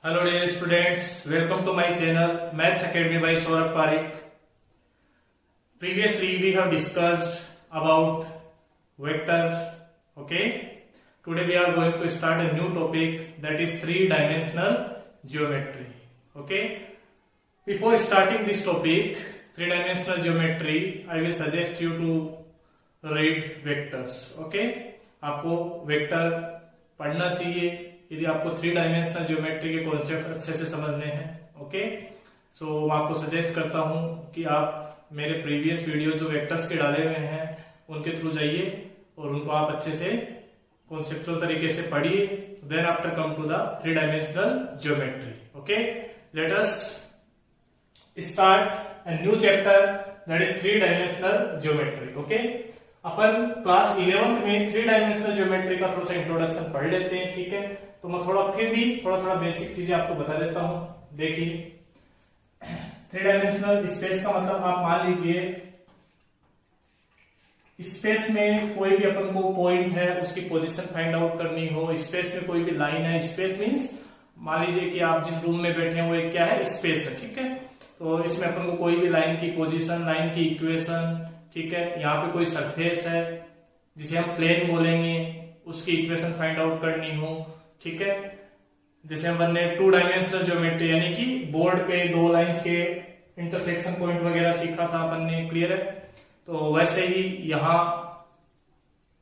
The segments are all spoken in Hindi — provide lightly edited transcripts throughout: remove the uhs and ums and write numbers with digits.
Hello dear students, welcome to my channel Maths Academy by Saurabh Parekh. Previously we have discussed about vector. Okay, today we are going to start a new topic, that is three-dimensional geometry. Okay, before starting this topic, three-dimensional geometry, I will suggest you to read vectors. Okay, आपको वेक्टर पढ़ना चाहिए यदि आपको थ्री डायमेंशनल ज्योमेट्री के कॉन्सेप्ट अच्छे से समझने हैं. ओके, सो मैं आपको सजेस्ट करता हूं कि आप मेरे प्रीवियस वीडियो जो वेक्टर्स के डाले हुए हैं उनके थ्रू जाइए और उनको आप अच्छे से कॉन्सेप्चुअल तरीके से पढ़िए. Then after come to the three dimensional geometry. Okay, let us start a new chapter, that is three dimensional geometry. Okay, अपन क्लास 11th में थ्री डायमेंशनल ज्योमेट्री का थोड़ा सा इंट्रोडक्शन पढ़ लेते हैं. ठीक है, तो मैं थोड़ा बेसिक चीजें आपको बता देता हूं. देखिए, थ्री डायमेंशनल स्पेस का मतलब आप मान लीजिए स्पेस में कोई भी अपन को पॉइंट है उसकी पोजीशन फाइंड आउट करनी हो. स्पेस में कोई भी लाइन है, स्पेस मींस मान लीजिए कि आप जिस रूम में बैठे हैं वो एक क्या है, स्पेस है. ठीक है, तो इसमें अपन को कोई भी लाइन की पोजीशन, लाइन की इक्वेशन, ठीक है, यहाँ पे कोई सरफेस है जिसे हम प्लेन बोलेंगे, उसकी इक्वेशन फाइंड आउट करनी हो. ठीक है, जैसे हम ने टू डायमेंशनल ज्योमेट्री यानी कि बोर्ड पे दो लाइंस के इंटरसेक्शन पॉइंट वगैरह सीखा था अपन ने. क्लियर है, तो वैसे ही यहाँ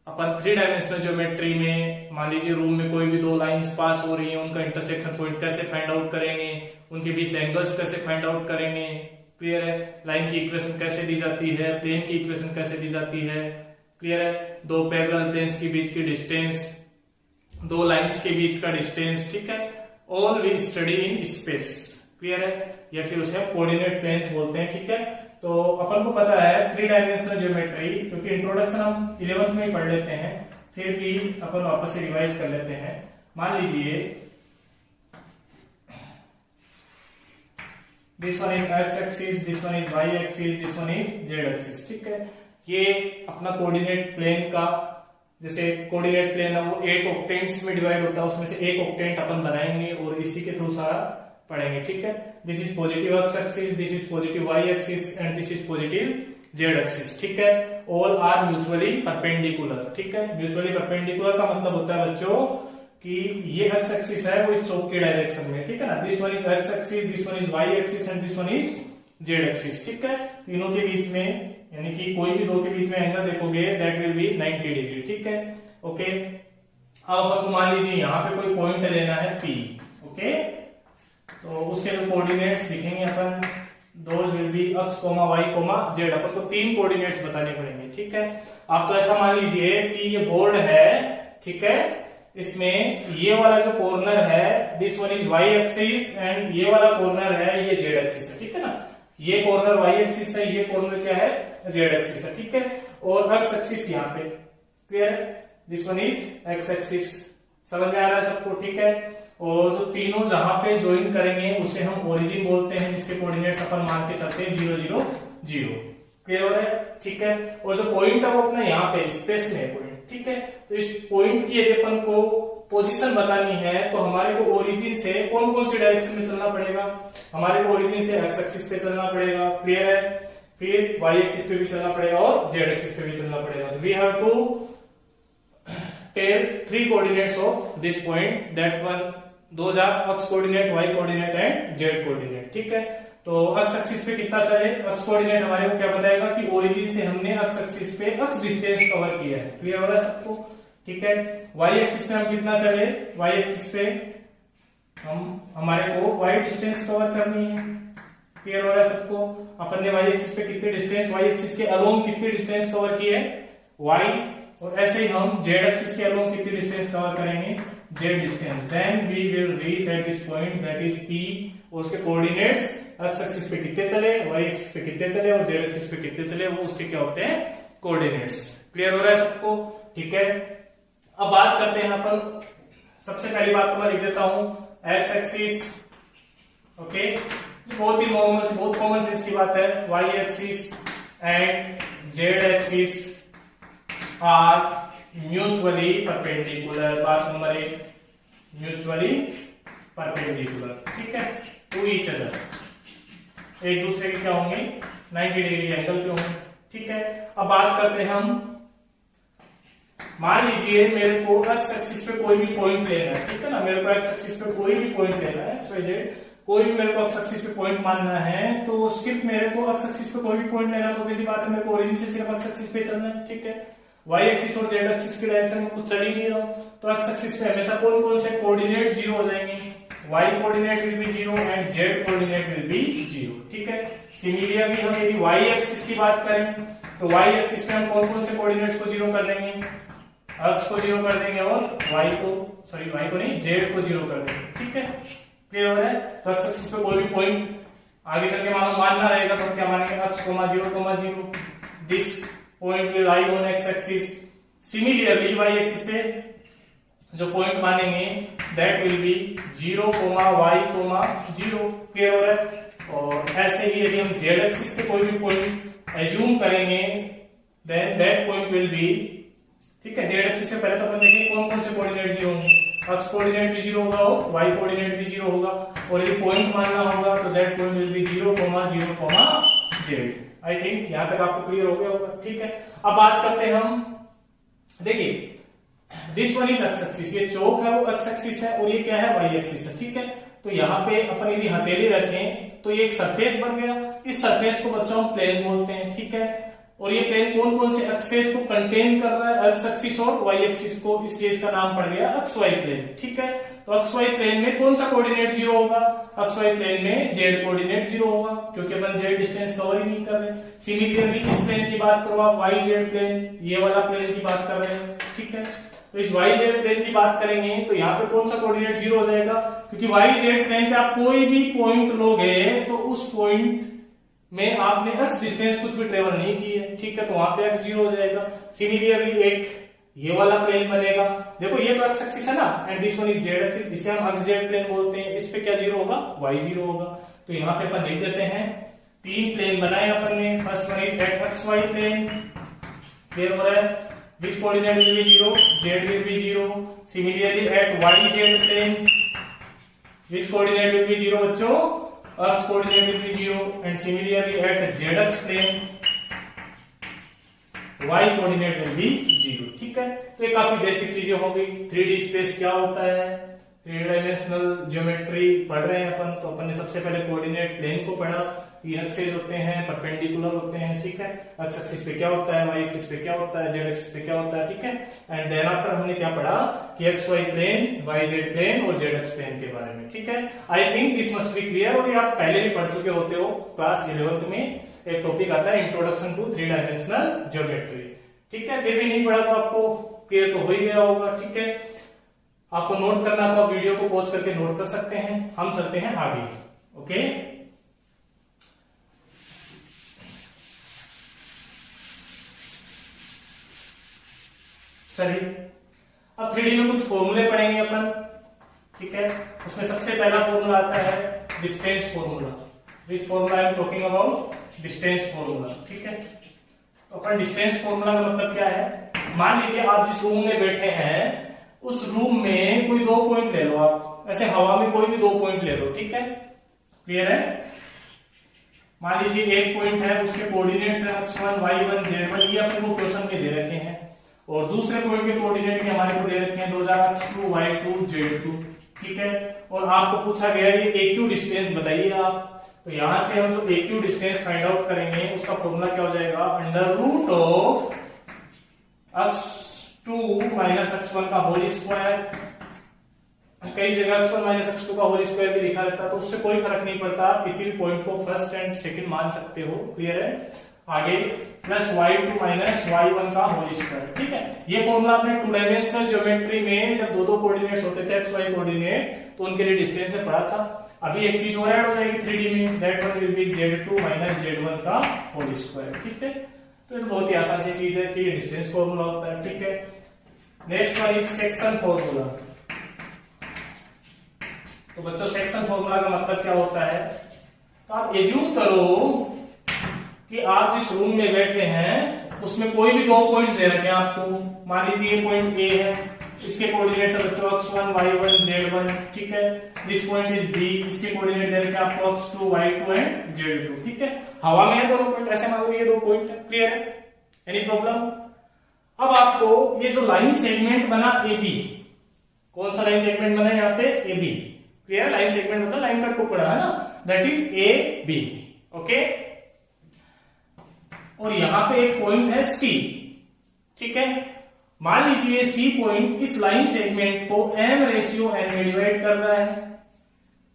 अपन थ्री डायमेंशनल ज्योमेट्री में मान लीजिए रूम में कोई भी दो लाइंस पास हो रही है, उनका इंटरसेक्शन पॉइंट कैसे फाइंड आउट करेंगे, उनके बीच एंगल्स कैसे फाइंड आउट करेंगे. क्लियर है, लाइन की इक्वेशन कैसे दी जाती है, प्लेन की इक्वेशन कैसे दी जाती है. क्लियर है, दो पैरेलल प्लेन्स के बीच की डिस्टेंस, दो लाइंस के बीच का डिस्टेंस. ठीक है, all we study in space. Clear है, या फिर उसे हम कोऑर्डिनेट प्लेन्स बोलते हैं. ठीक है, तो अपन को पता है थ्री डायमेंशनल ज्योमेट्री, क्योंकि इंट्रोडक्शन हम 11th में ही पढ़ लेते हैं, फिर भी अपन वापस से रिवाइज कर लेते हैं. मान लीजिए this one is X axis, this one is Y axis, this one is Z axis. ठीक है, ये अपना कोऑर्डिनेट प्लेन का, जैसे कोऑर्डिनेट प्लेन है वो 8 ऑक्टेंट्स में डिवाइड होता है, उसमें से एक ऑक्टेंट अपन बनाएंगे और इसी के थ्रू सारा पढ़ेंगे. ठीक है, this is positive X axis, this is positive Y axis and this is positive Z axis. ठीक है, ऑल आर म्यूचुअली परपेंडिकुलर. ठीक है, म्यूचुअली परपेंडिकुलर का मतलब होता है बच्चों कि ये एक्स एक्सिस है वो इस चौक के डायरेक्शन में. ठीक है ना, this one is X axis, this one is Y axis and this one is Z axis. ठीक है, तीनों के बीच में यानी कि कोई भी दो के बीच में एंगल देखोगे दैट विल बी 90 डिग्री. ठीक है, ओके, अब अपन को मान लीजिए यहाँ पे कोई पॉइंट लेना है P. ओके, तो उसके जो कोऑर्डिनेट्स लिखेंगे अपन, those will be x, y, z. अपन को तीन कोऑर्डिनेट्स बताने पड़ेंगे. ठीक है, आप तो ऐसा मान लीजिए कि ये बोर्ड है. ठीक है, इसमें ये वाला जो कॉर्नर है this one is Y axis and ये वाला कॉर्नर है ये जेड एक्सिस है. ठीक है ना, ये कॉर्नर वाई एक्सिस है, ये कॉर्नर क्या है, जेड एक्सिस है. ठीक है, और एक्स एक्सिस यहाँ पे. क्लियर है, this one is X axis. समझ में आ रहा है सबको. ठीक है, और जो तीनों जहां पे ज्वाइन करेंगे उसे हम ओरिजिन बोलते हैं, जिसके कोऑर्डिनेट्स अपन मान के चलते हैं 0 0 0. क्लियर है. ठीक है, और जो पॉइंट है वो अपना यहाँ पे स्पेस में है पॉइंट. ठीक है, तो इस पॉइंट की यदि अपन को पोजीशन बतानी है तो हमारे को ओरिजिन से कौन कौन सी डायरेक्शन में चलना पड़ेगा. हमारे को ओरिजिन से एक्स एक्सिस पे चलना पड़ेगा. क्लियर है, फिर वाई एक्सिस पे भी चलना पड़ेगा और जेड एक्सिस पे भी चलना पड़ेगा. We have to tell three coordinates of this point, that one those are X coordinate, Y coordinate and Z coordinate. ठीक है, तो एक्स एक्सिस पे कितना चले, एक्स कोऑर्डिनेट हमारे को क्या बताएगा कि ओरिजिन से हमने एक्स एक्सिस पे एक्स डिस्टेंस कवर किया है. क्लियर हो रहा है सबको. ठीक है, वाई एक्सिस पे हम कितना चले, वाई एक्सिस पे हमारे को वाई डिस्टेंस कवर करनी है. क्लियर हो रहा है सबको. अपन ने वाई एक्सिस पे कितने डिस्टेंस, वाई एक्सिस के अलोंग कितनी डिस्टेंस कवर की है, वाई, और ऐसे ही हम जेड एक्सिस के अलोंग कितनी डिस्टेंस कवर करेंगे, Z distance. Then we will reach at this point that is P, और उसके कोऑर्डिनेट्स एक्स एक्सिस पे कितने चले, वाई एक्सिस पे कितने चले और जेड एक्सिस पे कितने चले, वो उसके क्या होते हैं, कोऑर्डिनेट्स. क्लियर हो रहा है सबको. ठीक है, अब बात करते हैं अपन. सबसे पहली बात तो मैं लिख देता हूं एक्स एक्सिस. ओके, बहुत ही नॉर्मल, बहुत कॉमन सेंस की बात है. Y axis and Z axis are mutually perpendicular. बात नंबर 1, म्यूचुअली परपेंडिकुलर, ठीक है, टू ईच अदर, एक दूसरे के क्या होंगे 90 डिग्री एंगल पे होंगे, ठीक है। अब बात करते हैं हम, मान लीजिए मेरे को एक्स एक्सिस पे कोई भी पॉइंट लेना है, ठीक है ना, मेरे को एक्स एक्सिस पे कोई भी पॉइंट लेना है, XYZ कोई भी मेरे को एक्स एक्सिस पे पॉइंट मानना है, तो सिर्फ मेरे को एक्स एक्सिस पे कोई भी पॉइंट लेना है, तो किसी बात है मेरे को ओरिजिन से सिर्फ एक्स एक्सिस पे चलना है, ठीक है। वाई एक्सिस और जेड एक्सिस की डायरेक्शन में कुछ चल ही नहीं रहा, तो एक्स एक्सिस पे हमेशा कौन कौन से कोऑर्डिनेट जीरो हो जाएंगे, Y coordinate will be zero and Z coordinate will be zero, ठीक है। सिमिलरली हम यदि वाई एक्सिस की बात करें तो वाई एक्सिस पे हम कौन कौन से कोऑर्डिनेट्स को जीरो कर देंगे, एक्स को जीरो कर देंगे और वाई को नहीं जेड को जीरो कर देंगे, ठीक है, क्लियर है। तो एक्स एक्सिस पे कोई भी पॉइंट आगे चल के मानना रहेगा तो हम क्या मानेंगे, X comma zero, this point will lie on X axis. Similarly Y axis पे जो पॉइंट मानेंगे that will be 0, y, 0, clear हो रहा है। और ऐसे ही यदि हम जेड एक्सिस पे कोई भी पॉइंट एज्यूम करेंगे then that point will be, ठीक है, जेड एक्सिस पे पहले तो अपन देखेंगे कौन कौन से कोऑर्डिनेट जीरो होंगे, एक्स कोऑर्डिनेट भी जीरो होगा और वाई कोऑर्डिनेट भी जीरो होगा, और यदि पॉइंट मानना होगा तो that point will be 0, 0, Z. I think यहां तक आपको क्लियर हो गया होगा, ठीक है। अब बात करते हैं हम, देखिए this one is X axis, ये चौक है वो एक्स एक्सिस है और ये क्या है वाई एक्सिस है, ठीक है। तो यहाँ पे अपन यदि हथेली रखें तो ये एक सरफेस बन गया, इस सरफेस को बच्चों हम प्लेन बोलते हैं, ठीक है। और ये प्लेन कौन कौन से एक्सेस को कंटेन कर रहा है, एक्स एक्सिस और वाई एक्सिस को, इसलिए इसका नाम पड़ गया एक्स वाई प्लेन, ठीक है। तो एक्स वाई प्लेन में कौन सा कोऑर्डिनेट जीरो होगा, एक्स वाई प्लेन में जेड कोऑर्डिनेट जीरो होगा, क्योंकि अपन जेड डिस्टेंस कवर ही नहीं कर रहे। सिमिलरली इस प्लेन की बात करो आप, वाई जेड प्लेन, ये वाला प्लेन की बात कर रहे हैं, ठीक है। तो इस वाई जेड प्लेन की बात करेंगे तो यहाँ पे कौन सा कोऑर्डिनेट जीरो हो जाएगा, क्योंकि वाई जेड प्लेन पे आप कोई भी पॉइंट लोगे तो उस पॉइंट में आपने एक्स डिस्टेंस कुछ भी ट्रेवल नहीं की है, ठीक है, तो वहां पे एक्स जीरो हो जाएगा। सिमिलरली एक ये वाला प्लेन बनेगा, देखो ये तो एक्स एक्सिस है ना, and this one is Z axis, इसे हम एक्स जेड प्लेन बोलते हैं, इस पे क्या जीरो होगा, वाई जीरो होगा। तो यहाँ पे अपन लिख देते हैं, तीन प्लेन बनाए अपन ने, first one is at X Y plane, clear हो रहा है, which coordinate will be 0, z will be 0. Similarly at yz plane, which coordinate will be 0 बच्चों, x coordinate will be 0, and similarly at zx plane, y coordinate will be 0, ठीक है। तो ये काफी बेसिक चीजें हो गई। 3D स्पेस क्या होता है, 3 डायमेंशनल ज्योमेट्री पढ़ रहे हैं अपन, तो अपन ने सबसे पहले कोऑर्डिनेट प्लेन को पढ़ा, तीन एक्सेस होते हैं, परपेंडिकुलर होते हैं, ठीक है, एक्स एक्सिस पे क्या होता है, वाई एक्सिस पे क्या होता है, जेड एक्सिस पे क्या होता है, ठीक है। एंड देन आफ्टर हमने क्या पढ़ा कि X Y plane, Y Z plane और जेड एक्स प्लेन के बारे में, ठीक है। I think this must be clear, और ये आप पहले भी पढ़ चुके होते हो, क्लास 11th में एक टॉपिक आता है इंट्रोडक्शन टू 3 डायमेंशनल ज्योमेट्री, ठीक है। फिर भी नहीं पढ़ा तो आपको क्लियर तो हो ही गया होगा, ठीक है। आपको नोट करना तो आप वीडियो को पॉज करके नोट कर सकते हैं, हम चलते हैं आगे, ओके। चलिए अब 3D में कुछ फॉर्मूले पढ़ेंगे अपन, ठीक है। उसमें सबसे पहला फॉर्मूला आता है distance formula, which formula I am talking about, distance formula, ठीक है। तो अपन डिस्टेंस फॉर्मूला का मतलब क्या है, मान लीजिए आप जिस रूम में बैठे हैं उस रूम में कोई दो पॉइंट ले लो, आप ऐसे हवा में कोई भी दो पॉइंट ले लो, ठीक है, क्लियर है। मान लीजिए एक पॉइंट है, उसके कोऑर्डिनेट्स है x1, y1, z1, ये अपने को क्वेश्चन में दे रखे हैं, और दूसरे पॉइंट के कोऑर्डिनेट भी हमारे को दे रखे हैं 2000 x2, y2, z2, ठीक है। और आपको पूछा गया ये AQ डिस्टेंस बताइए आप, तो यहां से हम जो AQ डिस्टेंस फाइंड आउट करेंगे उसका फॉर्मूला क्या हो जाएगा, under root of x2 minus x1 का होल स्क्वायर। कई जगह x1 माइनस x2 का होल स्क्वायर भी लिखा रहता है, तो उससे कोई फर्क नहीं पड़ता, आप किसी भी पॉइंट को फर्स्ट एंड सेकंड मान सकते हो, क्लियर है। आगे प्लस y2 माइनस y1 का होल स्क्वायर, ठीक है। ये फॉर्मूला आपने 2 डायमेंशनल ज्योमेट्री में जब दो कोऑर्डिनेट्स होते थे x y कोऑर्डिनेट, तो उनके लिए डिस्टेंस से पढ़ा था। अभी एक चीज और ऐड हो जाएगी 3D में, that one will be z2 minus z1 का होल स्क्वायर, ठीक है। तो ये बहुत ही आसान सी चीज है कि डिस्टेंस फॉर्मूला होता है, ठीक है। Next one is section formula. तो बच्चों सेक्शन फॉर्मूला का मतलब क्या होता है, तो आप एज्यूम करो कि आप जिस रूम में बैठे हैं उसमें कोई भी दो पॉइंट्स दे रखे हैं आपको, मान लीजिए ये पॉइंट ए है इसके कोऑर्डिनेट्स है बच्चों x1 y1 z1, ठीक है। दिस पॉइंट इज b, इसके कोऑर्डिनेट दे रखे आपको x2 y2 एंड z2, ठीक है। हवा में है दोनों पॉइंट, ऐसे मान लो ये दो पॉइंट है, क्लियर है, एनी प्रॉब्लम। अब आपको ये जो लाइन सेगमेंट बना AB, कौन सा लाइन सेगमेंट बना यहाँ पे, AB, क्लियर। लाइन सेगमेंट मतलब लाइन का टुकड़ा है ना, दैट इज AB, ओके। और यहां पे एक पॉइंट है C, ठीक है। मान लीजिए C पॉइंट इस लाइन सेगमेंट को m/n में डिवाइड कर रहा है।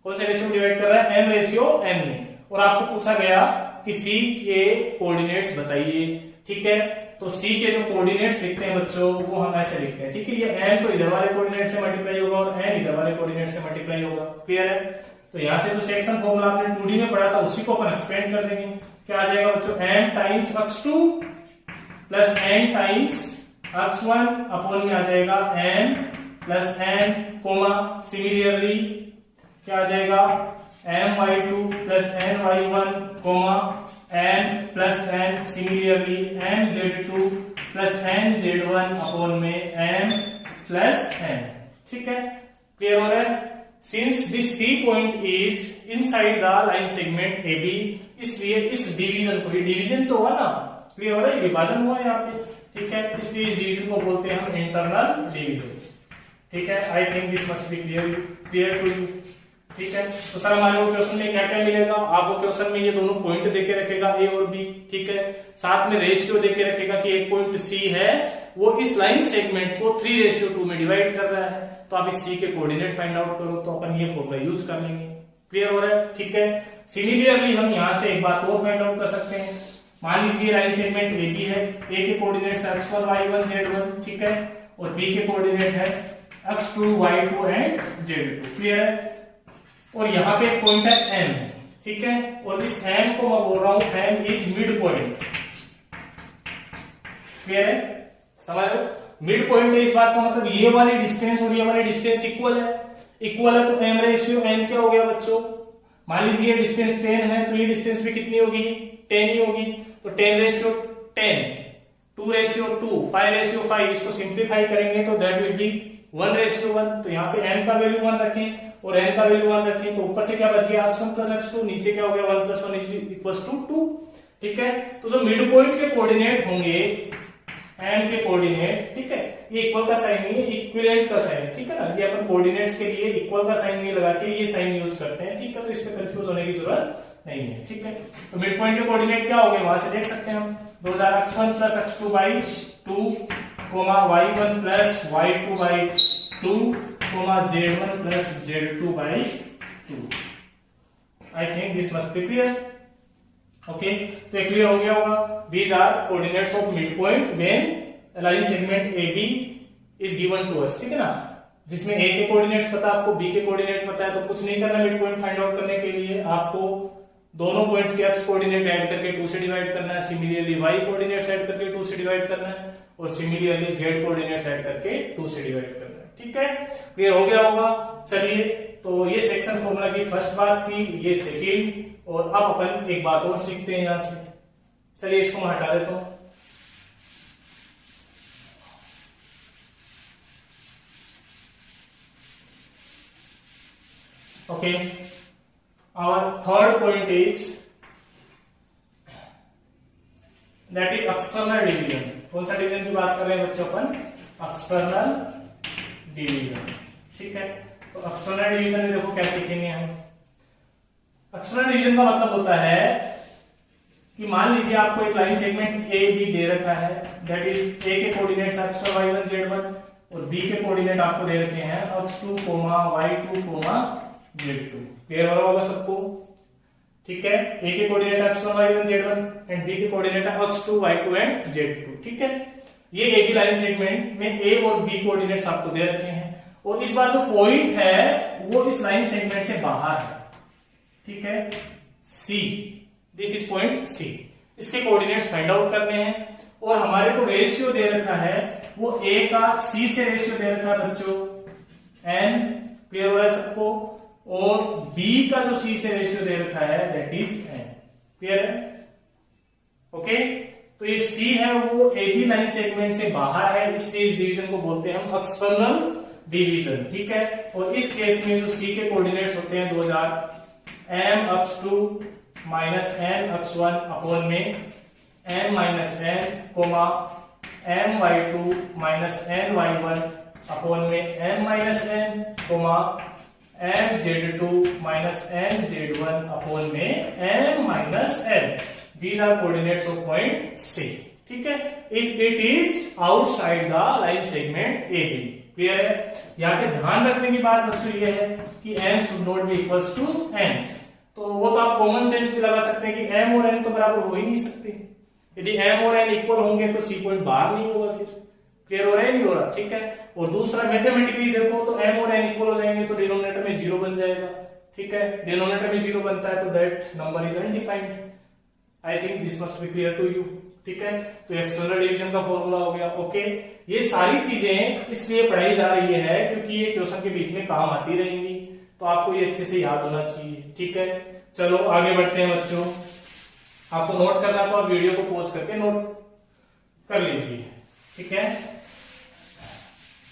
कौन से रेशियो डिवाइड कर रहा है, m/n में। और आपको पूछा गया कि C के कोऑर्डिनेट्स बताइए, ठीक है। तो C के जो कोऑर्डिनेट्स लिखते हैं बच्चों, वो हम ऐसे लिखते हैं, ठीक है। ये m तो इधर वाले कोऑर्डिनेट से मल्टीप्लाई होगा और n इधर वाले कोऑर्डिनेट से मल्टीप्लाई होगा, क्लियर है। तो यहां से जो सेक्शन फॉर्मूला आपने 2D में पढ़ा था उसी को अपन एक्सपेंड कर देंगे। क्या आ जाएगा बच्चों, m times x2 plus n times x1 upon में आ जाएगा m plus n, comma similarly क्या आ जाएगा, my2 plus ny1, comma n plus n, similarly mz2 plus nz1 upon में m प्लस n, ठीक है। क्लियर हो रहा है। Since this C point is inside the line segment AB, इसलिए इस डिवीजन को, ये डिवीजन तो हुआ ना, क्लियर हो रहा है, विभाजन हुआ यहाँ पे, ठीक है। इसलिए इस डिवीजन को बोलते हैं हम इंटरनल डिवीजन, ठीक है। I think this must be clear to you, ठीक है। तो सर हमारे को क्वेश्चन में क्या क्या मिलेगा, आपको क्वेश्चन में ये दोनों पॉइंट देके रखेगा A और B, ठीक है। साथ में रेशियो देके रखेगा कि एक पॉइंट C है, वो इस लाइन सेगमेंट को 3:2 में डिवाइड कर रहा है। तो आप इस C के कोऑर्डिनेट फाइंड आउट करो, तो अपन ये फॉर्मूला यूज कर लेंगे, क्लियर हो रहा है, ठीक है। सिमिलरली हम यहां से एक बात और फाइंड आउट कर सकते हैं। मान लीजिए लाइन सेगमेंट AB है, A के कोऑर्डिनेट x1 y1 z1, ठीक है, और B के कोऑर्डिनेट है x2 y2 and z2, clear है। और यहाँ पे एक पॉइंट है M, ठीक है। और इस M को मैं बोल रहा हूं M is mid point, clear है, समझ रहे हो। मिड पॉइंट है, इस बात का मतलब ये वाली डिस्टेंस और ये वाली डिस्टेंस इक्वल है, इक्वल है। तो m/n क्या हो गया बच्चों, मान लीजिए डिस्टेंस 10 है, तो ये डिस्टेंस भी कितनी होगी, 10 ही होगी। तो 10/10, 2/2, 5/5, इसको सिंप्लीफाई करेंगे तो दैट विल बी 1/1। तो यहाँ पे m का वैल्यू 1 रखें और n का वैल्यू 1 रखें, तो ऊपर से क्या बच गया, x1 प्लस x2, नीचे क्या हो गया, 1 + 1 = 2, ठीक है। तो जो मिड पॉइंट के कोऑर्डिनेट होंगे m के कोऑर्डिनेट, ठीक है, ये इक्वल का साइन नहीं है, इक्विवेलेंट का साइन, ठीक है ना। ये अपन कोऑर्डिनेट्स के लिए इक्वल का साइन नहीं लगा के ये साइन यूज करते हैं, ठीक है। तो इसमें कंफ्यूज होने की जरूरत नहीं है, ठीक है। तो मिड पॉइंट के कोऑर्डिनेट क्या हो गए, वहां से देख सकते हैं हम, 2000 x1 plus x2/2, y1 plus y2/2, z1 plus z2/2। I think this must be clear, okay. तो ये क्लियर हो गया होगा। These are coordinates of mid point when line segment AB is given to us, ठीक है ना। जिसमें A के कोऑर्डिनेट्स पता, आपको B के कोऑर्डिनेट पता है, तो कुछ नहीं करना मिड पॉइंट फाइंड आउट करने के लिए, आपको दोनों पॉइंट्स के x कोऑर्डिनेट ऐड करके 2 से डिवाइड करना है, सिमिलरली y कोऑर्डिनेट्स ऐड करके 2 से डिवाइड करना है, और सिमिलरली z कोऑर्डिनेट्स ऐड करके 2 से डिवाइड करना है, ठीक है। क्लियर हो गया होगा। चलिए, तो ये सेक्शन फॉर्मूला की फर्स्ट बात थी, ये सेकंड, और अब अपन एक बात और सीखते हैं यहां से। चलिए इसको मैं हटा देता हूं। Okay, our third point is that is external division. कौन सा डिवीजन की बात कर रहे हैं बच्चों अपन, एक्सटर्नल डिवीजन, ठीक है। तो एक्सटर्नल डिवीजन में देखो क्या सीखेंगे हम। एक्सटर्नल डिवीजन का मतलब होता है कि मान लीजिए आपको एक लाइन सेगमेंट ए बी दे रखा है, दैट इज ए के कोऑर्डिनेट्स x1 y1 z1 और बी के कोऑर्डिनेट आपको दे रखे हैं x2, y2, z2। क्लियर हो रहा होगा सबको, ठीक है। ए के coordinate x1 y1 z1 and B के coordinate x2 y2 and z2, ठीक है। ये ए बी लाइन सेगमेंट में ए और बी कोऑर्डिनेट्स आपको दे रखे हैं, और इस बार जो पॉइंट है वो इस लाइन सेगमेंट से बाहर है, ठीक है, C, this is point C। इसके कोऑर्डिनेट्स फाइंड आउट करने हैं, और हमारे को रेशियो दे रखा है, वो A का C से रेशियो दे रखा है बच्चों n, क्लियर हो रहा है सबको, और B का जो C से रेशियो दे रखा है दैट इज n, क्लियर है, ओके। तो ये सी है वो ए बी लाइन सेगमेंट से बाहर है, इसलिए इस डिवीजन को बोलते हैं हम एक्सटर्नल डिवीजन, ठीक है। और इस केस में जो सी के कोऑर्डिनेट्स होते हैं 2000 m x 2 minus n x 1 upon में m minus n comma m y 2 minus n y 1 upon में m minus n comma m z 2 minus m z 1 upon में m minus n. These are coordinates of point C, ठीक है। If it is outside the line segment A B, clear है। यहाँ पे ध्यान रखने की बात बच्चों ये है कि m should not be equals to n, तो वो तो आप कॉमन सेंस भी लगा सकते हैं कि m और n तो बराबर हो ही नहीं सकते। यदि m और n इक्वल होंगे तो सी पॉइंट बाहर नहीं होगा, फिर क्लियर हो रहा है नहीं हो रहा, ठीक है। और दूसरा मैथमेटिकली देखो तो m और n इक्वल हो जाएंगे तो डिनोमिनेटर में 0 बन जाएगा, ठीक है। डिनोमिनेटर में 0 बनता है तो that number is undefined. I think this must be clear to you, ठीक है। तो एक्सटर्नल डिवीजन का फॉर्मूला हो गया, ओके। ये सारी चीजें इसलिए पढ़ाई जा रही है क्योंकि ये क्वेश्चन के बीच में काम आती रहेंगी, तो आपको ये अच्छे से याद होना चाहिए, ठीक है। चलो आगे बढ़ते हैं बच्चों। आपको नोट करना तो आप वीडियो को पॉज करके नोट कर लीजिए, ठीक है।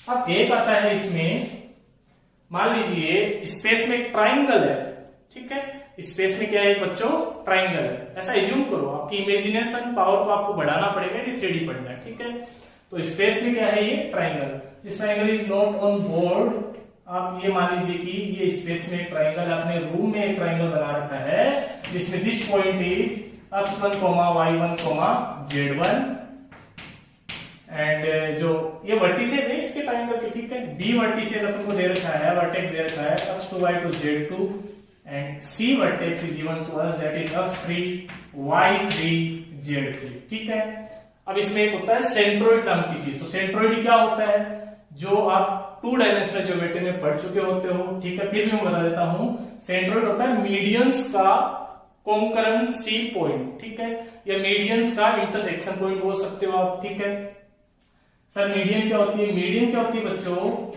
अब एक आता है इसमें, मान लीजिए स्पेस में एक ट्राइंगल है, ठीक है। स्पेस में क्या है बच्चों, ट्राइंगल है। ऐसा एज्यूम करो, आपकी इमेजिनेशन पावर को आपको बढ़ाना पड़ेगा, ये 3D पढ़ना है, ठीक है। तो स्पेस में क्या है, ये triangle. This triangle is not on board. आप ये मान लीजिए कि ये स्पेस में एक ट्राइंगल, अपने रूम में एक ट्राइंगल बना रखा है जिसमें this point is x1, y1, z1 and जो ये वर्टिसेस है इसके ट्राइंगल के, ठीक है। बी वर्टिसेस अपन को दे रखा है, वर्टेक्स दे रखा है x2, y2, z2 and C vertex is given to us that is x3, y3, z3, ठीक है। अब इसमें एक होता है सेंट्रोइड नाम की चीज। तो सेंट्रोइड क्या होता है, जो आप 2 डायमेंशनल ज्योमेट्री में पढ़ चुके होते हो, ठीक है। फिर मैं बता देता हूं, सेंट्रोइड होता है मीडियंस का कॉन्करेंसी पॉइंट, ठीक है, या मीडियंस का इंटरसेक्शन पॉइंट बोल सकते हो आप, ठीक है। सर मीडियन क्या होती है, मीडियन क्या होती है बच्चों,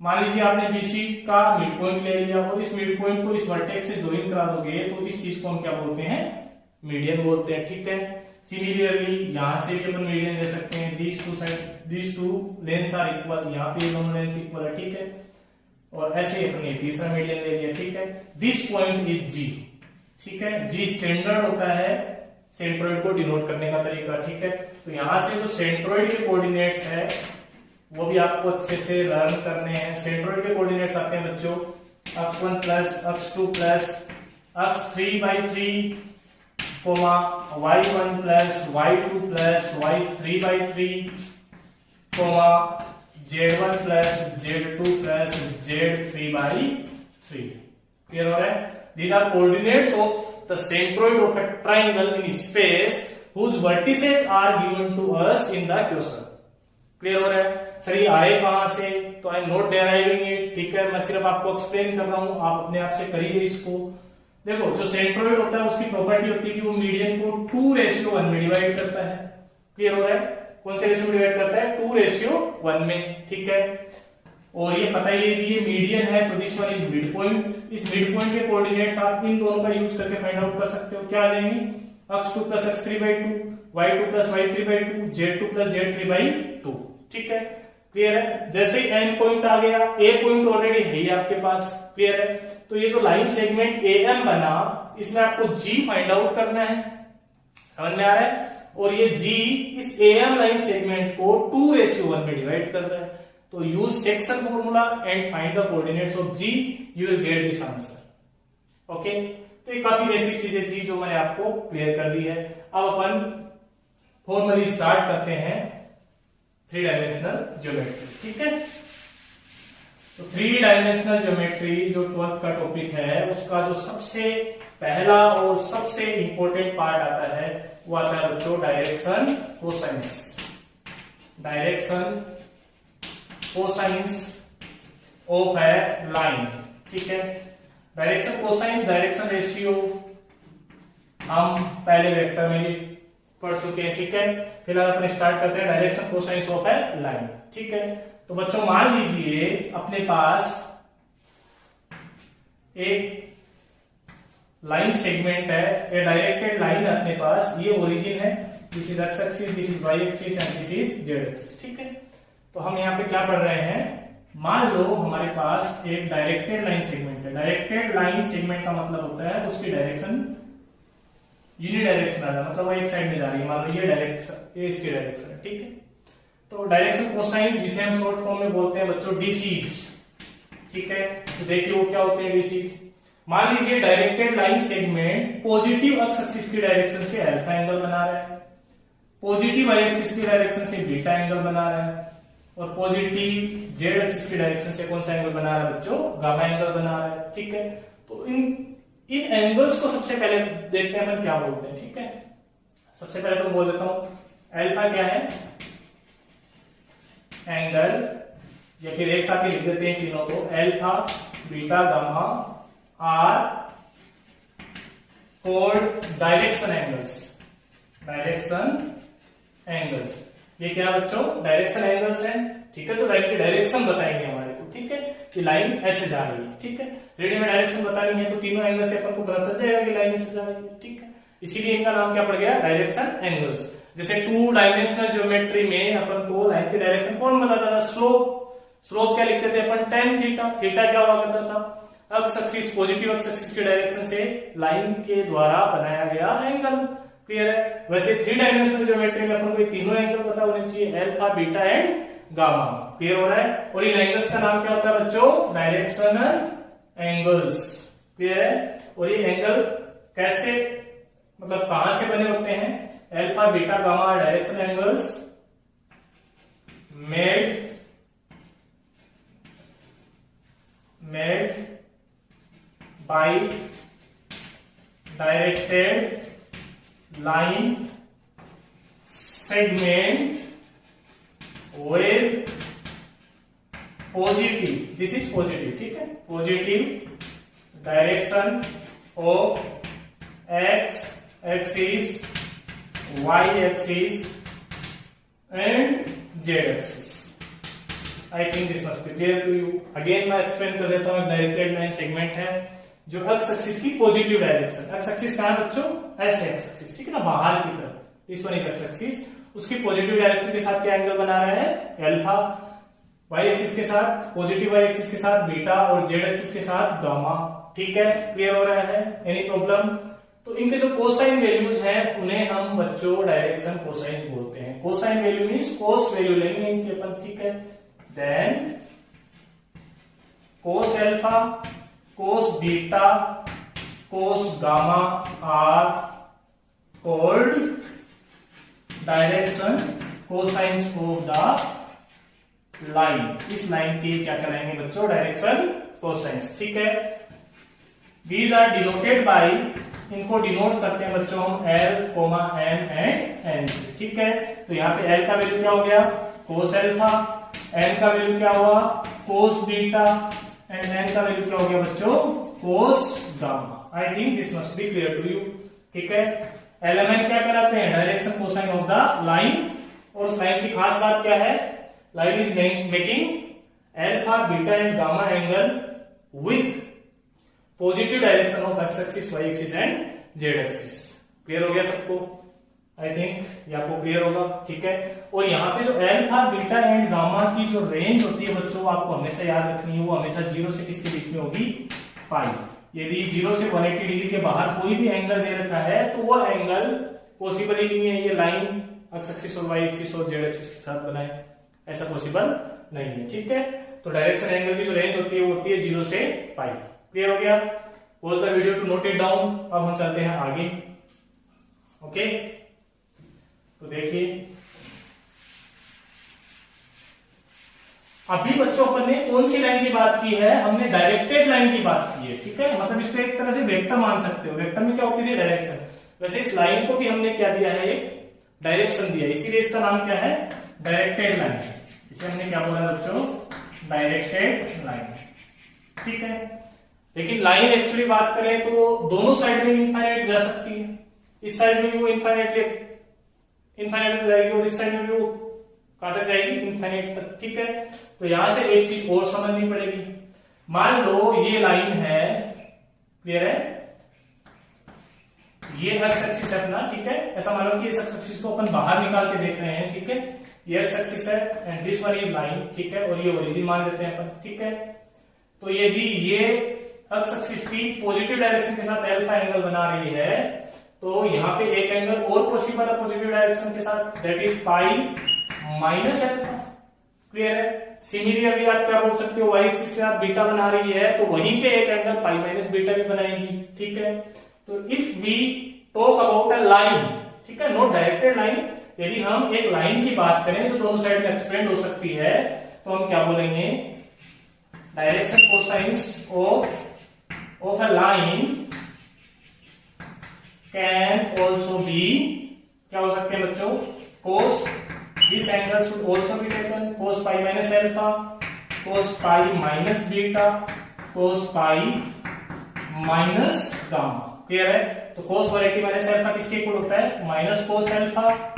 मान लीजिए आपने बीसी का मिड पॉइंट ले लिया और इस मिड पॉइंट को इस वर्टेक्स से ज्वाइन करा दोगे तो इस चीज को हम क्या बोलते हैं, मीडियन बोलते हैं, ठीक है। सिमिलरली यहां से भी अपन मीडियन ले सकते हैं, this two lengths are equal, यहां पे दोनों लेंथ्स इक्वल है, ठीक है। और ऐसे ही अपन ने तीसरा मीडियन ले लिया, ठीक है। दिस पॉइंट इज जी, ठीक है। जी स्टैंडर्ड होता है सेंट्रोइड को डिनोट करने का तरीका, ठीक है। तो यहां से जो सेंट्रोइड के कोऑर्डिनेट्स है वो भी आपको अच्छे से लर्न करने हैं। सेंट्रोइड के कोऑर्डिनेट्स आते हैं बच्चों x1 plus x2 plus x3/3 comma y1 plus y2 plus y3/3 comma z1 plus z2 plus z3/3। Clear हो रहा है। These are coordinates of the centroid of a triangle in space whose vertices are given to us in the question। Clear हो रहा है। सर ये आए कहां से, तो I am not deriving it, ठीक है। मैं सिर्फ आपको एक्सप्लेन कर रहा हूं, आप अपने आप से करिए इसको। देखो जो सेंट्रोइड होता है उसकी प्रॉपर्टी होती है कि वो मीडियन को 2:1 में डिवाइड करता है। क्लियर हो रहा है। कौन से रेशियो में डिवाइड करता है, 2:1 में, ठीक है। और ये पता ही ये मीडियन है तो this one is mid point. इस मिड पॉइंट के कोऑर्डिनेट्स आप इन दोनों का यूज करके फाइंड आउट कर सकते हो। क्या आ जाएंगे, x2 plus x3/2, y2 plus y3/2, z2 plus z3/2, ठीक है। क्लियर है। जैसे एन पॉइंट आ गया, ए पॉइंट ऑलरेडी है ही आपके पास, क्लियर है। तो ये जो लाइन सेगमेंट एएम बना, इसमें आपको जी फाइंड आउट करना है, समझ में आ रहा है। और ये जी इस एएम लाइन सेगमेंट को 2:1 में डिवाइड कर रहा है। तो use section formula and find the coordinates of G, you will get this answer, okay. तो ये काफी बेसिक चीजें थी जो मैंने आपको क्लियर कर दी है। अब अपन फॉर्मली स्टार्ट करते हैं 3 डायमेंशनल ज्योमेट्री, ठीक है। तो 3 डायमेंशनल ज्योमेट्री जो 12th का टॉपिक है उसका जो सबसे पहला और सबसे इंपॉर्टेंट पार्ट आता है वो आता है बच्चों direction cosines. Direction cosines of A line, ठीक है। डायरेक्शन कोसाइंस, डायरेक्शन रेशियो हम पहले वेक्टर में पढ़ चुके हैं, ठीक है। फिलहाल अपन स्टार्ट करते हैं direction cosines of A line, ठीक है। तो बच्चों मान लीजिए अपने पास एक लाइन सेगमेंट है, ये डायरेक्टेड लाइन अपने पास, ये ओरिजिन है, this is X axis, this is Y axis and this is Z axis. ठीक है, तो हम यहाँ पे क्या पढ़ रहे हैं, मान लो हमारे पास एक डायरेक्टेड लाइन सेगमेंट है। डायरेक्टेड लाइन सेगमेंट का मतलब होता है उसकी डायरेक्शन यूनिडायरेक्शनल है, मतलब वो एक साइड में जा रही है। मान लो ये डायरेक्शन, ये इसकी डायरेक्शन है। ठीक है, तो डायरेक्शन कोसाइंस जिसे हम शॉर्ट फॉर्म में बोलते हैं बच्चों डीसीज। ठीक है, तो देखिए वो क्या होते हैं डीसीज। मान लीजिए directed line segment positive X axis की डायरेक्शन से अल्फा एंगल बना रहा है, पॉजिटिव वाई एक्सिस की डायरेक्शन से बीटा एंगल बना रहा है, और पॉजिटिव जेड एक्सिस की डायरेक्शन से कौन सा एंगल बना रहा है बच्चों, गामा एंगल बना रहा है। ठीक है, तो इन एंगल्स को सबसे पहले देखते हैं अपन क्या बोलते हैं। ठीक है, सबसे पहले तो बोल देता हूं अल्फा क्या है, एंगल, या फिर एक साथ ही लिख देते हैं तीनों को, alpha beta gamma are called direction angles. Direction angles ये क्या बच्चों, डायरेक्शन एंगल्स हैं। ठीक है, तो लाइन की डायरेक्शन बताएंगे हमारे को। ठीक है, कि लाइन ऐसे जा रही है। ठीक है, रेडियो में डायरेक्शन बतानी है तो तीनों एंगल से अपन को पता चल जाएगा कि लाइन ऐसे जा रही है। ठीक है, इसीलिए इनका नाम क्या पड़ गया, डायरेक्शन एंगल्स। जैसे टू डायमेंशनल ज्योमेट्री में अपन को लाइन की डायरेक्शन कौन बताता था, स्लोप। स्लोप क्या लिखते थे अपन, tan थीटा। थीटा क्या हुआ करता था, x axis, positive X axis की डायरेक्शन से लाइन के द्वारा बनाया गया एंगल। क्लियर है। वैसे थ्री डायमेंशनल ज्योमेट्री में अपन को तीनों एंगल पता होने चाहिए, alpha beta and gamma. Clear हो रहा है। और इन एंगल्स का नाम क्या होता है बच्चों, डायरेक्शनल एंगल्स। क्लियर है। और ये एंगल कैसे, मतलब कहां से बने होते हैं, alpha beta gamma directional angles made by directed line segment with positive, this is positive, ठीक है, positive direction of x axis, y axis and z axis. I think this must be clear to you. Again मैं एक्सप्लेन कर देता हूँ। एक डायरेक्टेड लाइन सेगमेंट है जो एक्स एक्सिस की पॉजिटिव डायरेक्शन, एक्स एक्सिस कहां है बच्चों, ऐसे एक्स एक्सिस, ठीक है ना, बाहर की तरफ, this one is X axis, उसकी पॉजिटिव डायरेक्शन के साथ क्या एंगल बना रहा है, अल्फा, वाई एक्सिस के साथ, पॉजिटिव वाई एक्सिस के साथ बीटा, और जेड एक्सिस के साथ गामा। ठीक है, क्लियर हो रहा है, एनी प्रॉब्लम। तो इनके जो कोसाइन वैल्यूज हैं उन्हें हम बच्चों डायरेक्शन कोसाइंस बोलते हैं। Cosine value means cos value लेंगे इनके अपन। ठीक है, then cos alpha, cos beta, cos gamma are called direction cosines of the line. इस लाइन की क्या कराएंगे बच्चों, डायरेक्शन कोसाइंस। ठीक है, दीज आर डिनोटेड बाय, इनको डिनोट करते हैं बच्चों हम एल, एम एंड एन। ठीक है, तो यहाँ पे एल का वैल्यू क्या हो गया, कोस अल्फा, एन का वैल्यू क्या हुआ, कोस बीटा, एंड एन का वैल्यू क्या हो गया बच्चों, cos gamma. I think this must be clear to you. ठीक है, एलिमेंट क्या कराते हैं, direction cosine of the line. और उस लाइन की खास बात क्या है, line is making alpha beta and gamma angle with positive direction of x axis, Y axis and Z axis. Clear हो गया सबको, आई थिंक ये आपको क्लियर होगा। ठीक है, और यहाँ पे जो अल्फा बीटा एंड गामा की जो रेंज होती है बच्चों, आपको हमेशा याद रखनी है, वो हमेशा 0 से किसके बीच में होगी, पाई। यदि 0 से 180 डिग्री के बाहर कोई भी एंगल दे रखा है तो वो एंगल पॉसिबल ही नहीं है ये लाइन एक्स एक्सिस और वाई एक्सिस और जेड एक्सिस के साथ बनाए, ऐसा पॉसिबल नहीं है। ठीक है, तो डायरेक्शन एंगल की जो रेंज होती है वो होती है 0 से पाई। क्लियर हो गया, pause the video to note it down. अब हम चलते हैं आगे। ओके, तो देखिए अभी बच्चों अपन ने कौन सी लाइन की बात की है, हमने डायरेक्टेड लाइन की बात की है। ठीक है, मतलब इसको एक तरह से वेक्टर मान सकते हो। वेक्टर में क्या होती है, डायरेक्शन। वैसे इस लाइन को भी हमने क्या दिया है, एक डायरेक्शन दिया, इसीलिए इसका नाम क्या है, डायरेक्टेड लाइन। इसे हमने क्या बोला बच्चों, डायरेक्टेड लाइन। ठीक है, लेकिन लाइन एक्चुअली बात करें तो वो दोनों साइड में इनफाइनाइट जा सकती है। इस साइड में भी वो इनफाइनाइट तक जाएगी और इस साइड में भी वो कहां तक जाएगी, इनफाइनाइट तक। ठीक है, तो यहां से एक चीज और समझनी पड़ेगी। मान लो ये लाइन है, क्लियर है, ये एक्स एक्सिस है अपना, ठीक है। ऐसा मानो कि इस एक्स एक्सिस को अपन बाहर निकाल के देख रहे हैं, ठीक है। ये एक्स एक्सिस है and this one is line, ठीक है, और ये ओरिजिन मान लेते हैं अपन, ठीक है। तो यदि ये एक्स एक्सिस की पॉजिटिव डायरेक्शन के साथ अल्फा एंगल बना रही है, तो यहाँ पे एक एंगल और पॉसिबल है पॉजिटिव डायरेक्शन के साथ, that is pi minus alpha. Clear है। सिमिलरली आप क्या बोल सकते हो, वाई एक्सिस के साथ बीटा बना रही है तो वहीं पे एक एंगल पाई माइनस बीटा भी बनाएगी, ठीक है। तो if we talk about a line, ठीक है, नॉट डायरेक्टेड लाइन, यदि हम एक लाइन की बात करें जो दोनों साइड में एक्सपेंड हो सकती है, तो हम क्या बोलेंगे, direction cosines of a line can also be, क्या हो सकते हैं बच्चों, cos, this angle should also be taken cos pi minus alpha, cos pi minus beta, cos pi minus gamma. Clear है। तो कोस वैरायटी माइनस अल्फा किसके इक्वल होता है, minus cos alpha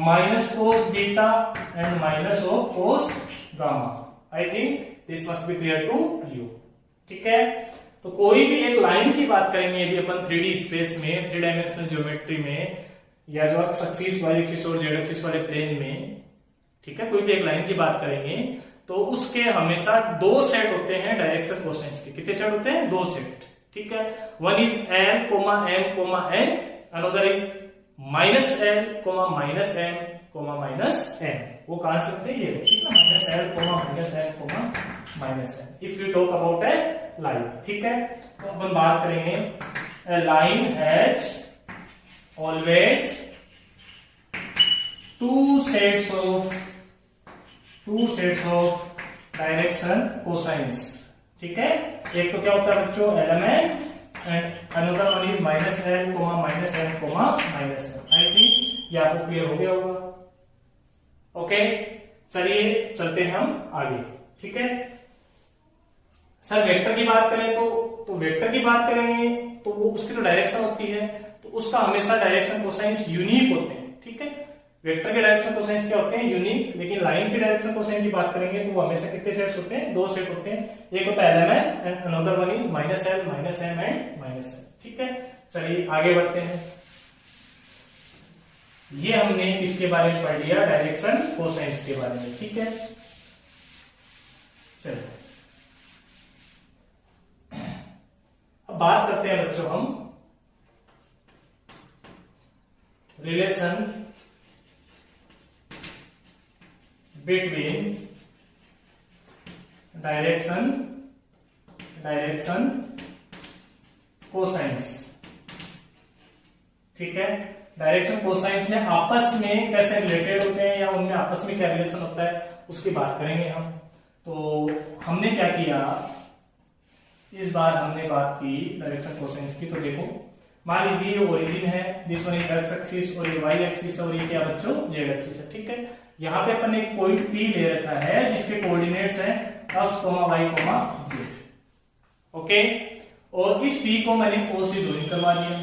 minus cos beta and minus of cos gamma. I think this must be clear to you, ठीक है। तो कोई भी एक लाइन की बात करेंगे यदि अपन 3D स्पेस में, 3 डायमेंशनल ज्योमेट्री में, या जो एक्स एक्सिस वाई एक्सिस और जेड एक्सिस वाले प्लेन में, ठीक है, कोई भी एक लाइन की बात करेंगे तो उसके हमेशा दो सेट होते हैं डायरेक्शन कोसाइंस के। कितने सेट होते हैं, दो सेट, ठीक है। One is m, n, another is minus l, minus m, minus n। वो कहां से होते हैं, ये ठीक है, minus l, minus m, minus n। If you talk about A line, ठीक है। तो अपन बात करेंगे line has always two sets of direction cosines, ठीक है। एक तो क्या होता है बच्चों, element, and another one is minus l, minus m, minus n। I think ये आपको क्लियर हो गया होगा। ओके, चलिए चलते हैं हम आगे, ठीक है। सर वेक्टर की बात करें तो वेक्टर की बात करेंगे तो वो उसकी तो डायरेक्शन होती है, तो उसका हमेशा डायरेक्शन कोसाइंस यूनिक होते हैं, ठीक है। वेक्टर के डायरेक्शन कोसाइंस क्या होते हैं, यूनिक। लेकिन लाइन के डायरेक्शन कोसाइन की बात करेंगे तो वो हमेशा कितने सेट्स होते हैं, दो सेट होते हैं। एक होता है element and another one is minus l, minus m and minus n, ठीक है। चलिए आगे बढ़ते हैं। ये हमने किसके बारे में पढ़ लिया, डायरेक्शन कोसाइंस के बारे में, ठीक है। चलिए अब बात करते हैं बच्चों हम रिलेशन बिटवीन डायरेक्शन कोसाइंस, ठीक है। डायरेक्शन कोसाइंस में आपस में कैसे रिलेटेड होते हैं या उनमें आपस में क्या रिलेशन होता है उसकी बात करेंगे हम। तो हमने क्या किया, इस बार हमने बात की डायरेक्शन कोसाइंस की। तो देखो मान लीजिए ये ओरिजिन है, this one is X axis और ये वाई एक्सिस और ये क्या बच्चों, जेड एक्सिस है, ठीक है। यहाँ पे अपन ने एक पॉइंट P ले रखा है जिसके कोऑर्डिनेट्स हैं x, y, z, ओके। और इस P को मैंने O से ज्वाइन करवा दिया,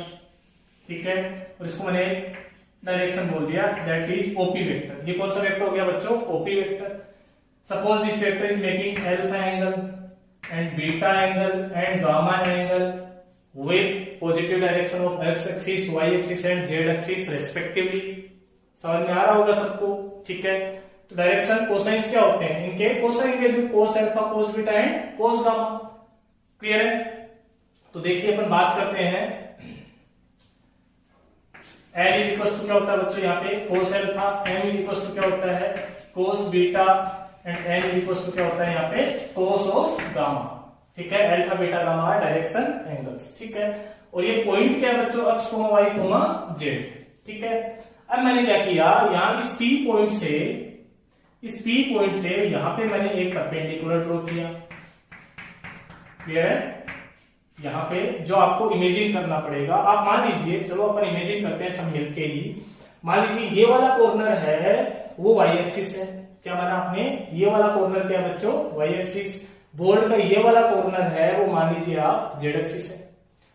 ठीक है, और इसको मैंने डायरेक्शन बोल दिया, दैट इज OP वेक्टर। ये कौन सा वेक्टर हो गया बच्चों, OP vector. Suppose this vector is making alpha angle and beta angle and gamma angle with positive direction of x axis, y axis and z axis respectively। समझ में आ रहा होगा सबको, ठीक है। तो डायरेक्शन कोसाइंस क्या होते हैं, इनके cosine value cos alpha, cos beta and cos gamma. Clear है। तो देखिए अपन बात करते हैं L इज इक्वल टू क्या होता है बच्चों, यहाँ पे cos alpha, M is equal to क्या होता है cos beta and N is equal to क्या होता है यहाँ पे कोस ऑफ गामा, ठीक है। Alpha beta gamma direction angles, ठीक है। और ये पॉइंट क्या है बच्चों, x, y, z, ठीक है। अब मैंने क्या किया, यहां इस P पॉइंट से यहां पे मैंने एक परपेंडिकुलर ड्रॉ किया। क्लियर है। यहां पे जो आपको इमेजिन करना पड़ेगा, आप मान लीजिए, चलो अपन इमेजिन करते हैं सब मिलके ही। मान लीजिए ये वाला कॉर्नर है वो y एक्सिस है, क्या माना आपने, ये वाला कॉर्नर क्या है बच्चों, y एक्सिस। बोर्ड का ये वाला कॉर्नर है वो मान लीजिए आप z एक्सिस है।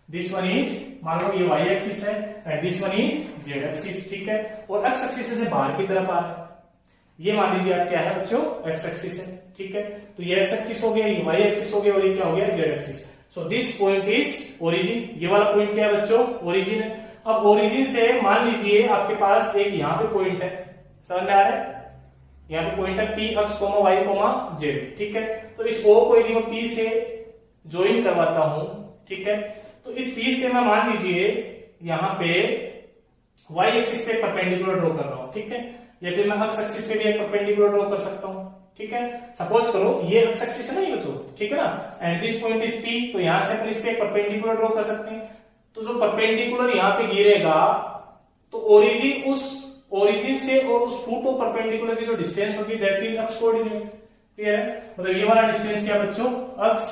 दिस वन इज, मान लो ये y एक्सिस है and this one is z axis, ठीक है। और x एक्सिस से बाहर की तरफ आ रहा है, ये मान लीजिए आप क्या है बच्चों, x एक्सिस है, ठीक है। तो ये x एक्सिस हो गया, ये y एक्सिस हो गया और ये क्या हो गया, z axis. So this point is origin. ये वाला पॉइंट क्या है बच्चों, ओरिजिन है। अब ओरिजिन से मान लीजिए आपके पास एक यहाँ पे पॉइंट है, समझ में आ रहा है, यहाँ पे पॉइंट है पी अक्स कोमा वाई कोमा जेड, ठीक है। तो इस ओ को यदि मैं पी से ज्वाइन करवाता हूं, ठीक है, तो इस पी से मैं मान लीजिए यहाँ पे वाई एक्सिस पे परपेंडिकुलर ड्रॉ कर रहा हूं, ठीक है, या फिर मैं अक्स एक्सिस पे भी एक परपेंडिकुलर ड्रॉ कर सकता हूं, ठीक है। सपोज करो ये अक्स एक्सिस है ना ये बच्चों, ठीक है ना, and this point is P, तो यहां से अपन इस पे एक परपेंडिकुलर ड्रॉ कर सकते हैं। तो जो परपेंडिकुलर यहाँ पे गिरेगा तो ओरिजिन से और उस फोटो परपेंडिकुलर की जो डिस्टेंस होगी that is x coordinate, clear है। मतलब ये वाला डिस्टेंस क्या बच्चों, अक्स,